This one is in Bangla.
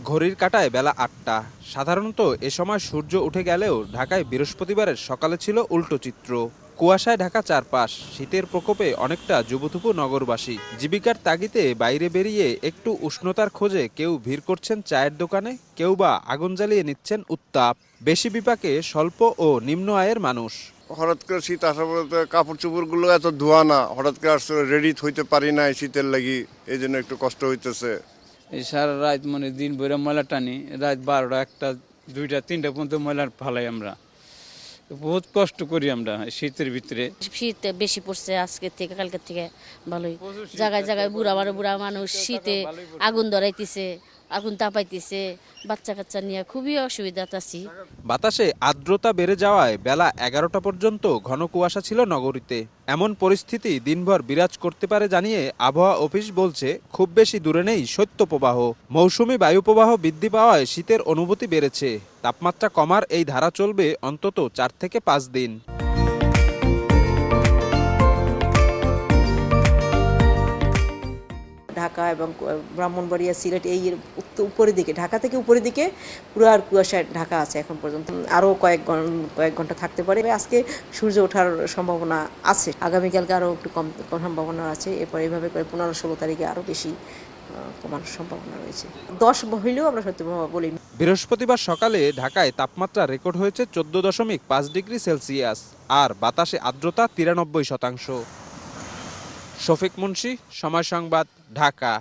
ঘড়ির কাঁটায় বেলা ৮টা। সাধারণত এ সময় সূর্য উঠে গেলেও ঢাকায় বৃহস্পতিবারের সকালে ছিল উল্টো চিত্র। কুয়াশায় ঢাকা চারপাশ, শীতের প্রকোপে অনেকটা জুবুথুবু নগরবাসী। জীবিকার তাগিদে বাইরে বেরিয়ে একটু উষ্ণতার খোঁজে কেউ ভিড় করছেন চায়ের দোকানে, কেউ বা আগুন জ্বালিয়ে নিচ্ছেন উত্তাপ। বেশি বিপাকে স্বল্প ও নিম্ন আয়ের মানুষ। হঠাৎ করে শীত আসার পরে তো কাপড় চোপড়গুলো এত ধোয়া না, হঠাৎ করে আসলে রেডি হইতে পারি না শীতের লাগি, এই জন্য একটু কষ্ট হইতেছে। এই সারা রাত মানে দিন ভরে ময়লা টানি, রাত 12টা 1টা 2টা 3টা পর্যন্ত ময়লা ফালাই আমরা। বহুত কষ্ট করি আমরা শীতের ভিতরে। শীত বেশি পড়ছে আজকের থেকে কালকের থেকে ভালোই। জায়গায় জায়গায় বুড়া মানুষ শীতে আগুন ধরাইতেছে, আগুন তাপাইতেছে, বাচ্চা কাচ্চা নিয়ে খুবই অসুবিধাতে আছি। বাতাসে আর্দ্রতা বেড়ে যাওয়ায় বেলা 11টা পর্যন্ত ঘন কুয়াশা ছিল নগরীতে। এমন পরিস্থিতি দিনভর বিরাজ করতে পারে জানিয়ে আবহাওয়া অফিস বলছে, খুব বেশি দূরে নেই শৈত্যপ্রবাহ। মৌসুমি বায়ুপ্রবাহ বৃদ্ধি পাওয়ায় শীতের অনুভূতি বেড়েছে। তাপমাত্রা কমার এই ধারা চলবে অন্তত ৪ থেকে ৫ দিন। ঢাকা এবং ব্রাহ্মণবাড়িয়া, সিলেট এই উপরের দিকে, ঢাকা থেকে উপরের দিকে পুরো আর কুয়াশায় ঢাকা আছে এখন পর্যন্ত। আরও কয়েক ঘন্টা থাকতে পারে। আজকে সূর্য ওঠার সম্ভাবনা আছে, আগামীকালকে আরও একটু কম সম্ভাবনা আছে। এরপর এইভাবে করে 15-16 তারিখে আরও বেশি কমানোর সম্ভাবনা রয়েছে। 10 হইলেও আমরা সত্যি বলি। বৃহস্পতিবার সকালে ঢাকায় তাপমাত্রা রেকর্ড হয়েছে 14.5 ডিগ্রি সেলসিয়াস, আর বাতাসে আর্দ্রতা 93%। শফিক মুন্সি, সময় সংবাদ, ঢাকা।